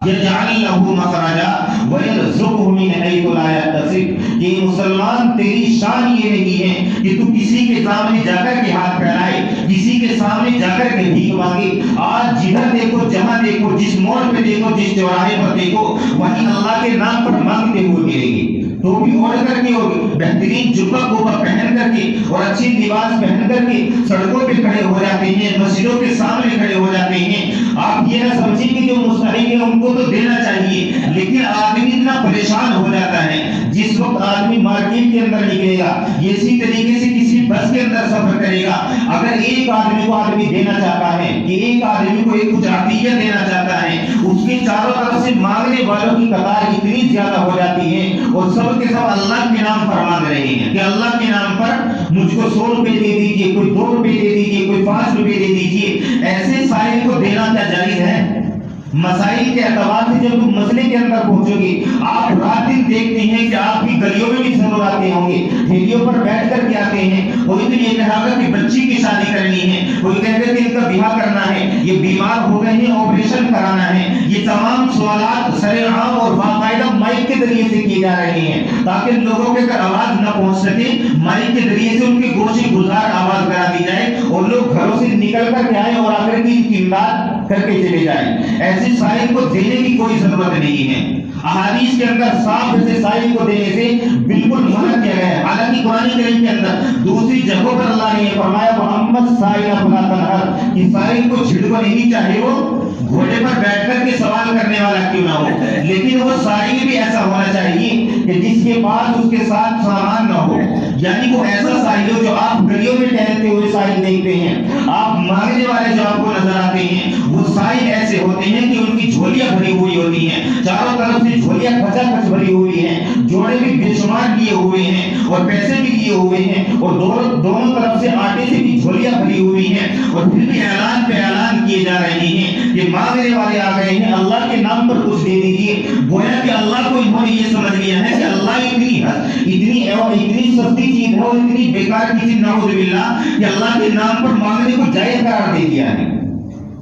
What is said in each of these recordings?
یجعل لہ مخرجا ویرزقہ من حیث لا یحتسب، یہ مسلمان تیری شان یہ نہیں ہے کہ تو کسی کے سامنے جا کر کے ہاتھ پھیلائے، کسی کے سامنے جا کر کے بھیک مانگے۔ آج جدھر دیکھو، جہاں دیکھو، جس موڑ پہ دیکھو، جس چوراہے پر دیکھو، وہیں اللہ کے نام پر مانگتے ہوئے ملیں گے۔ ٹوپی اوڑھ کر کے اور بہترین جبہ کوبہ پہن کر کے اور اچھی لباس پہن کر کے سڑکوں پہ کھڑے ہو جاتے ہیں، مسجدوں کے سامنے کھڑے ہو جاتے ہیں۔ آپ یہ نہ سمجھیں کہ جو مستحق ہے ان کو تو دینا چاہیے، لیکن آدمی اتنا پریشان ہو جاتا ہے جس وقت آدمی مارکیٹ کے اندر نکلے گا، اسی طریقے سے کسی بس کے اندر سفر کرے گا، اگر ایک آدمی کو آدمی دینا چاہتا ہے کہ ایک آدمی کو ایک کچھ عطیہ دینا چاہتا ہے، اس کے چاروں طرف سے مانگنے والوں کی قطار اتنی زیادہ ہو جاتی ہے اور سب کے سب اللہ کے نام پر مانگ رہے ہیں کہ اللہ کے نام پر مجھ کو 100 روپے دے دیجیے، کوئی 2 روپے دے دیجیے، کوئی 5 روپے دے دیجیے۔ ایسے سائل کو دینا کیا جائز ہے؟ مسائل کے اعتبار سے جب تم مسئلے کے اندر پہنچو گے، آپ رات دن دیکھتے ہیں کہ آپ کی گلیوں میں بھی ضرور آتے ہوں گے، ٹھیلیوں پر بیٹھ کر کے آتے ہیں، کوئی تو یہ کہا گا کہ بچی کی شادی کرنی ہے، کوئی کہتے ہیں کہ ان کا بیاہ کرنا ہے، یہ بیمار ہو گئے ہیں آپریشن کرانا ہے۔ یہ تمام سوالات سرعام اور باقاعدہ مائک کے ذریعے سے کیے جا رہے ہیں تاکہ لوگوں کے گھر آواز نہ پہنچ سکے، مائک کے ذریعے سے ان کے گوشے گزار آواز کرا دی جائے اور لوگ گھروں سے نکل کر کے آئے اور آ کر کی امداد کر کے چلے جائیں۔ ایسے سائل کو دینے کی کوئی ضرورت نہیں ہے۔ احادیث کے اندر صاف ایسے سائل کو دینے سے بالکل منع کیا گیا ہے۔ حالانکہ قرآن کریم کے اندر دوسری جگہوں پر اللہ نے یہ فرمایا محمد سائل فلا تنہر، کہ سائل کو چھڑکو نہیں، چاہے وہ گھوڑے پر بیٹھ کر کے سوال کرنے والا کیوں نہ ہو، لیکن وہ سائل بھی ایسا ہونا چاہیے کہ جس کے پاس اس کے ساتھ سامان نہ ہو، یعنی وہ ایسا سائل ہو جو آپ گلیوں میں ٹہلتے ہوئے سائل دیکھتے ہیں، آپ مانگنے والے جو آپ کو نظر آتے ہیں وہ سائل ایسے ہوتے ہیں کہ ان کی جھولیاں بھری ہوئی ہوتی ہیں، چاروں طرف سے جھولیاں کھچا کھچ بھری ہوئی ہیں، جوڑے بھی بے شمار لیے ہوئے ہیں اور پیسے بھی لیے ہوئے ہیں اور دونوں طرف سے آٹے سے بھی جھولیاں بھری ہوئی ہیں، اور پھر بھی اعلان پہ اعلان کیے جا رہے ہیں کہ مانگنے والے آ گئے ہیں، اللہ کے نام پر کچھ دے دیجیے۔ گویا کہ اللہ کو انہوں نے یہ سمجھ لیا ہے کہ اللہ اتنی سستی چیز ہے اور اتنی بیکار کی چیز نعوذ باللہ کہ اللہ کے نام پر مانگنے کو جائز قرار دے دیا ہے۔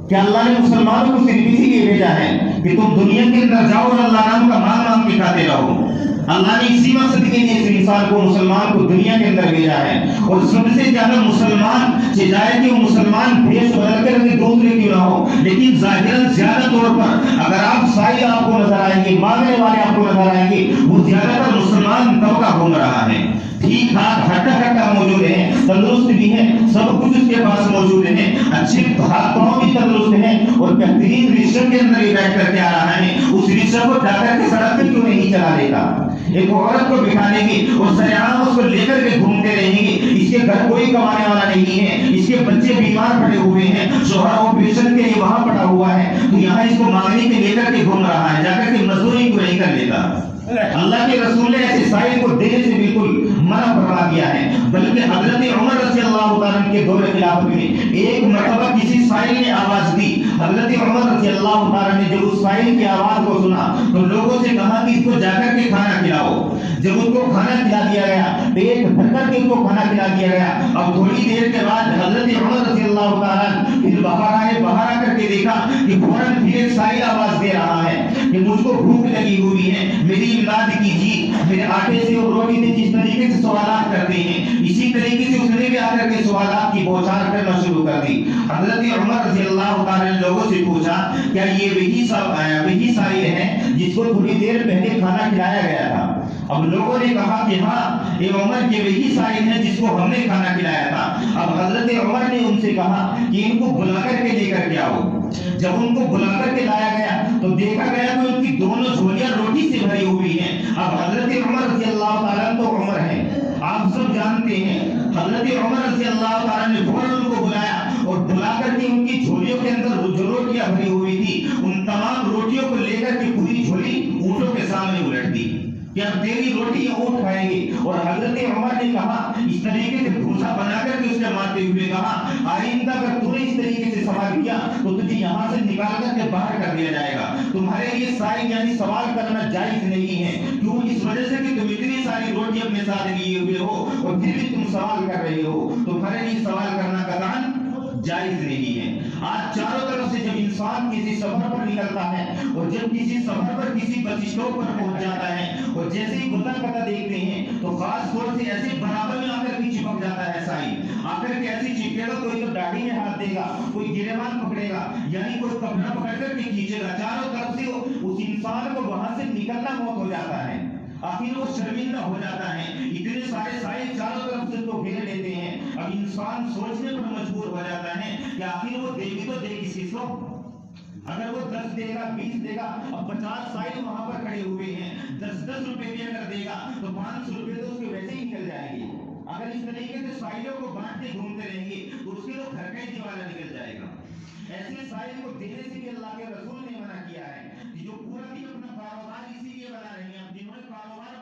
کہ اللہ نے مسلمانوں کو صرف اسی لیے بھیجا ہے کہ تم دنیا کے اندر جاؤ اور اللہ نام کا مانگ کے کھاتے رہو۔ اللہ نے اسی مقصد کے لیے اس انسان کو، مسلمان کو دنیا کے اندر بھیجا ہے، اور سب سے زیادہ مسلمان چاہے کہ وہ مسلمان بھیش بدل کر کے دوسرے کیوں نہ ہو، لیکن ظاہراً زیادہ طور پر اگر آپ سائل آپ کو نظر آئیں گے، مانگنے والے آپ کو نظر آئیں گے، وہ زیادہ تر مسلمان طبقہ گھوم رہا ہے، ٹھیک ٹھاک ہٹا کٹا موجود ہے، تندرست بھی ہے، سب کچھ اس کے پاس موجود ہے، اچھے ہاتھ پاؤں بھی تندرست ہیں اور بہترین رشتوں کے اندر بھی بیٹھ کر کے آ رہا ہے، اس رشتہ کو جا کر کے سڑک پہ کیوں نہیں چلا دیتا؟ ایک عورت کو بٹھا لیں گے اور سریعان اس کو لے کر کے گھومتے رہیں گے، اس کے گھر کوئی کمانے والا نہیں ہے، اس کے بچے بیمار پڑے ہوئے ہیں، شوہر آپریشن کے لیے وہاں پڑا ہوا ہے، تو یہاں اس کو مانگنے کے لے کر کے گھوم رہا ہے، جا کر کے مزدوری کو نہیں کر لیتا۔ اللہ کے رسول نے ایسے سائل کو دینے سے بالکل منع فرما دیا ہے، بلکہ حضرت عمر رضی اللہ تعالیٰ عنہ کے دور خلافت میں ایک مرتبہ کسی سائل نے آواز دی، حضرت عمر رضی اللہ تعالیٰ نے جب اس سائل کی آواز کو سنا تو لوگوں سے کہا کہ اس کو جا کر کے کھانا کھلاؤ۔ جب اس کو کھانا کھلا دیا گیا، پیٹ بھر کر کے اس کو کھانا کھلا دیا گیا، اب تھوڑی دیر کے بعد حضرت عمر رضی اللہ تعالیٰ پھر باہر آ کر کے دیکھا کہ فوراً پھر ایک سائل آواز دے رہا ہے کہ مجھ کو بھوک لگی ہوئی ہے، میری امداد کیجیے۔ میرے آٹے سے اور روٹی سے جس طریقے سے سوالات کرتے ہیں، اسی طریقے سے اس نے بھی آ کر کے سوالات کی بوچھار کرنا شروع کر دی۔ حضرت عمر رضی اللہ تعالیٰ نے لوگوں سے پوچھا کیا یہ وہی سائل ہے جس کو تھوڑی دیر پہلے کھانا کھلایا گیا تھا؟ اب لوگوں نے کہا کہ ہاں اے عمر، یہ وہی سائل ہے جس کو ہم نے کھانا کھلایا تھا۔ اب حضرت عمر نے ان سے کہا کہ ان کو بلا کر کے لے کر کے آؤ۔ جب ان کو بلا کر کے لایا گیا تو دیکھا گیا کہ ان کی دونوں جھولیاں روٹی سے بھری ہوئی ہیں۔ اب حضرت عمر رضی اللہ تعالیٰ تو عمر ہیں، آپ سب جانتے ہیں، حضرت عمر رضی اللہ تعالیٰ نے فوراً ان کو بلایا اور بلا کر کے ان کی جھولیوں کے اندر جو روٹیاں بھری ہوئی تھی ان تمام روٹیوں کو لے کر کے پوری جھولی اونٹوں کے سامنے الٹ دی کہ اب تیری روٹی اونٹ کھائیں گے۔ اور حضرت عمر نے کہا، اس طریقے سے بھوسا بنا کر کے اس نے مارتے ہوئے کہا، آئندہ اگر تو نے اس طریقے سے سوال کیا تو تجھے یہاں سے نکال کر کے باہر کر دیا جائے گا۔ تمہارے لیے سائل یعنی سوال کرنا جائز نہیں ہے، کیوں؟ اس وجہ سے کہ تم اتنی ساری روٹی اپنے ساتھ لیے ہوئے ہو اور پھر بھی تم سوال کر رہے ہو، تمہارے لیے سوال کرنا قطعاً جائز نہیں ہے۔ آج چاروں طرف سے جب انسان کسی سفر پر نکلتا ہے اور جب کسی سفر پر کسی بس اسٹاپ پر پہنچ جاتا ہے اور جیسے ہی گزر کرتا دیکھتے ہیں تو خاص طور سے ایسے برابر میں آ کر کے چپک جاتا ہے سائل آ کر کے ایسی چپکے گا، کوئی تو داڑھی میں ہاتھ دے گا، کوئی گریبان پکڑے گا، یعنی کوئی کپڑا پکڑ کر کے کھینچے گا، چاروں طرف سے اس انسان کو وہاں سے نکلنا موت ہو جاتا ہے، آخر وہ شرمندہ ہو جاتا ہے، اتنے سارے سائل چاروں طرف سے تو گھیر لیتے ہیں۔ اب انسان سوچنے پر مجبور ہو جاتا ہے کہ آخر وہ دے گی تو دے کس چیز کو؟ اگر وہ 10 دے گا 20 دے گا، اب 50 سائل وہاں پر کھڑے ہوئے ہیں، 10 روپے بھی اگر دے گا تو 500 روپے تو اس کے ویسے ہی نکل جائیں گے۔ اگر اس طریقے سے سائلوں کو بانٹ کے گھومتے رہیں گے تو اس کے تو گھر کا ہی دیوالا نکل جائے گا۔ ایسے سائل کو دینے سے بھی اللہ کے رسول نے منع کیا ہے کہ جو پورا دن اپنا کاروبار اسی لیے بنا رہے ہیں، اب جنہوں نے کاروبار